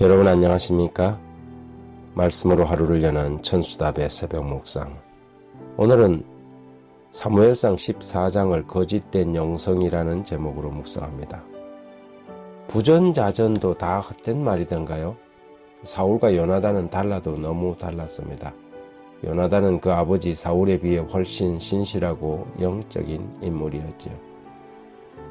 여러분 안녕하십니까? 말씀으로 하루를 여는 천수답의 새벽 묵상. 오늘은 사무엘상 14장을 거짓된 영성이라는 제목으로 묵상합니다. 부전자전도 다 헛된 말이던가요? 사울과 요나단은 달라도 너무 달랐습니다. 요나단은 그 아버지 사울에 비해 훨씬 신실하고 영적인 인물이었지요.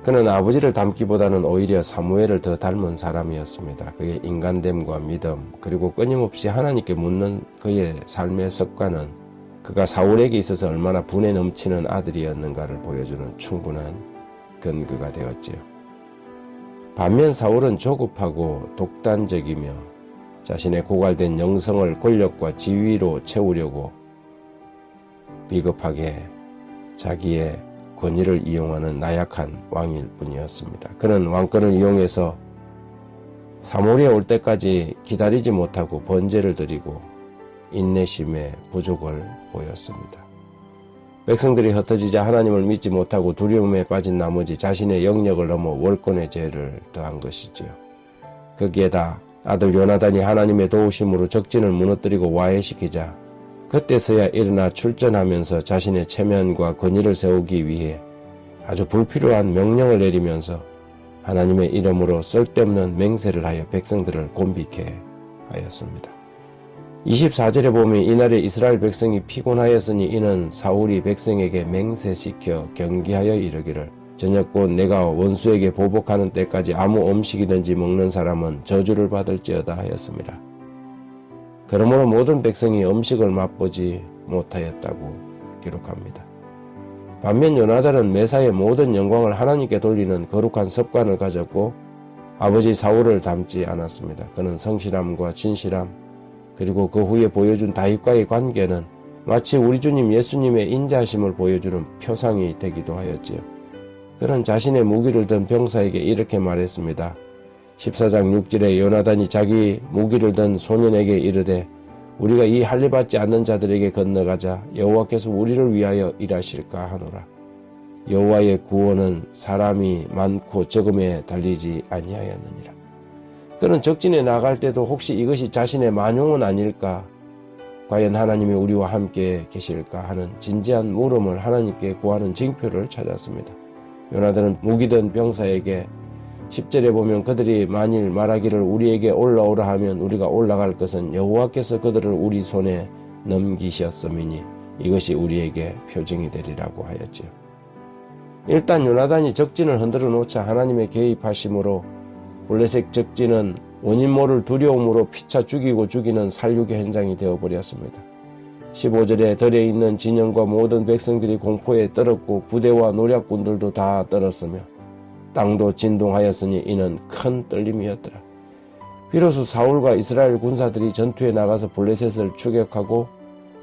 그는 아버지를 닮기보다는 오히려 사무엘을 더 닮은 사람이었습니다. 그의 인간됨과 믿음, 그리고 끊임없이 하나님께 묻는 그의 삶의 습관은 그가 사울에게 있어서 얼마나 분에 넘치는 아들이었는가를 보여주는 충분한 근거가 되었지요. 반면 사울은 조급하고 독단적이며 자신의 고갈된 영성을 권력과 지위로 채우려고 비겁하게 자기의 권위를 이용하는 나약한 왕일 뿐이었습니다. 그는 왕권을 이용해서 사무엘에 올 때까지 기다리지 못하고 번제를 드리고 인내심의 부족을 보였습니다. 백성들이 흩어지자 하나님을 믿지 못하고 두려움에 빠진 나머지 자신의 영역을 넘어 월권의 죄를 더한 것이지요. 거기에다 아들 요나단이 하나님의 도우심으로 적진을 무너뜨리고 와해시키자 그때서야 일어나 출전하면서 자신의 체면과 권위를 세우기 위해 아주 불필요한 명령을 내리면서 하나님의 이름으로 쓸데없는 맹세를 하여 백성들을 곤비케 하였습니다. 24절에 보면 이날에 이스라엘 백성이 피곤하였으니 이는 사울이 백성에게 맹세시켜 경계하여 이르기를 저녁곧 내가 원수에게 보복하는 때까지 아무 음식이든지 먹는 사람은 저주를 받을지어다 하였습니다. 그러므로 모든 백성이 음식을 맛보지 못하였다고 기록합니다. 반면 요나단은 매사에 모든 영광을 하나님께 돌리는 거룩한 습관을 가졌고 아버지 사울을 닮지 않았습니다. 그는 성실함과 진실함 그리고 그 후에 보여준 다윗과의 관계는 마치 우리 주님 예수님의 인자하심을 보여주는 표상이 되기도 하였지요. 그는 자신의 무기를 든 병사에게 이렇게 말했습니다. 14장 6절에 요나단이 자기 무기를 든 소년에게 이르되 우리가 이 할례받지 않는 자들에게 건너가자 여호와께서 우리를 위하여 일하실까 하노라. 여호와의 구원은 사람이 많고 적음에 달리지 아니하였느니라. 그는 적진에 나갈 때도 혹시 이것이 자신의 만용은 아닐까? 과연 하나님이 우리와 함께 계실까 하는 진지한 물음을 하나님께 구하는 징표를 찾았습니다. 요나단은 무기든 병사에게 10절에 보면 그들이 만일 말하기를 우리에게 올라오라 하면 우리가 올라갈 것은 여호와께서 그들을 우리 손에 넘기셨음이니 이것이 우리에게 표징이 되리라고 하였지요. 일단 요나단이 적진을 흔들어 놓자 하나님의 개입하심으로 블레셋 적진은 원인 모를 두려움으로 피차 죽이고 죽이는 살육의 현장이 되어버렸습니다. 15절에 들에 있는 진영과 모든 백성들이 공포에 떨었고 부대와 노략군들도 다 떨었으며 땅도 진동하였으니 이는 큰 떨림이었더라. 비로소 사울과 이스라엘 군사들이 전투에 나가서 블레셋을 추격하고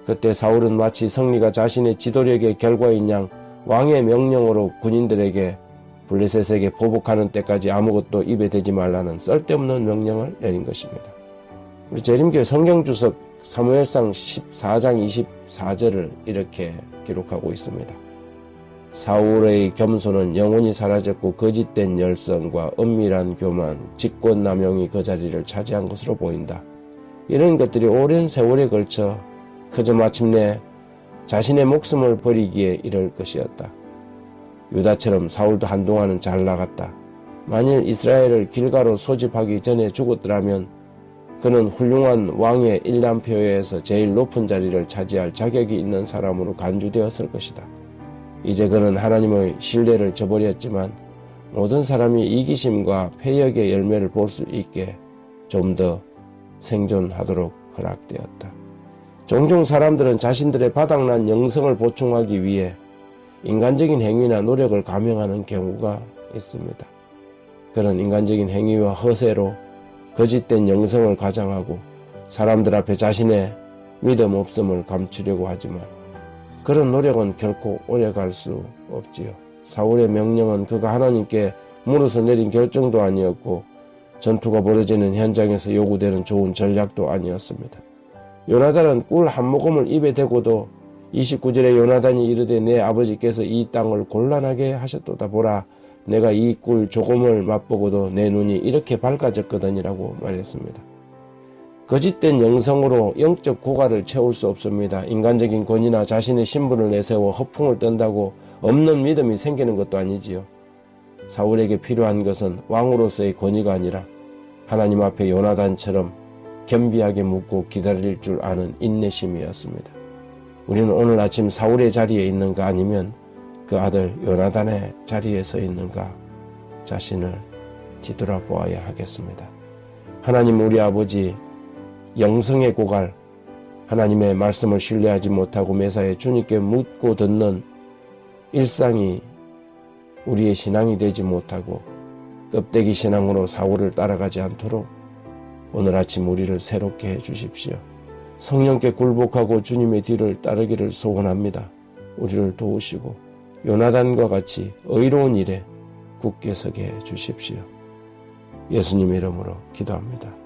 그때 사울은 마치 승리가 자신의 지도력의 결과인 양 왕의 명령으로 군인들에게 블레셋에게 보복하는 때까지 아무것도 입에 대지 말라는 쓸데없는 명령을 내린 것입니다. 우리 재림교회 성경주석 사무엘상 14장 24절을 이렇게 기록하고 있습니다. 사울의 겸손은 영원히 사라졌고 거짓된 열성과 은밀한 교만, 직권남용이 그 자리를 차지한 것으로 보인다. 이런 것들이 오랜 세월에 걸쳐 그저 마침내 자신의 목숨을 버리기에 이를 것이었다. 유다처럼 사울도 한동안은 잘 나갔다. 만일 이스라엘을 길가로 소집하기 전에 죽었더라면 그는 훌륭한 왕의 일람표에서 제일 높은 자리를 차지할 자격이 있는 사람으로 간주되었을 것이다. 이제 그는 하나님의 신뢰를 저버렸지만 모든 사람이 이기심과 패역의 열매를 볼 수 있게 좀 더 생존하도록 허락되었다. 종종 사람들은 자신들의 바닥난 영성을 보충하기 위해 인간적인 행위나 노력을 감행하는 경우가 있습니다. 그런 인간적인 행위와 허세로 거짓된 영성을 가장하고 사람들 앞에 자신의 믿음 없음을 감추려고 하지만 그런 노력은 결코 오래갈 수 없지요. 사울의 명령은 그가 하나님께 물어서 내린 결정도 아니었고 전투가 벌어지는 현장에서 요구되는 좋은 전략도 아니었습니다. 요나단은 꿀 한 모금을 입에 대고도 29절에 요나단이 이르되 내 아버지께서 이 땅을 곤란하게 하셨도다. 보라 내가 이 꿀 조금을 맛보고도 내 눈이 이렇게 밝아졌거든이라고 말했습니다. 거짓된 영성으로 영적 고갈을 채울 수 없습니다. 인간적인 권위나 자신의 신분을 내세워 허풍을 뜬다고 없는 믿음이 생기는 것도 아니지요. 사울에게 필요한 것은 왕으로서의 권위가 아니라 하나님 앞에 요나단처럼 겸비하게 묻고 기다릴 줄 아는 인내심이었습니다. 우리는 오늘 아침 사울의 자리에 있는가 아니면 그 아들 요나단의 자리에 서 있는가 자신을 뒤돌아보아야 하겠습니다. 하나님 우리 아버지, 영성의 고갈, 하나님의 말씀을 신뢰하지 못하고 매사에 주님께 묻고 듣는 일상이 우리의 신앙이 되지 못하고 껍데기 신앙으로 사울을 따라가지 않도록 오늘 아침 우리를 새롭게 해주십시오. 성령께 굴복하고 주님의 뒤를 따르기를 소원합니다. 우리를 도우시고 요나단과 같이 의로운 일에 굳게 서게 해주십시오. 예수님 이름으로 기도합니다.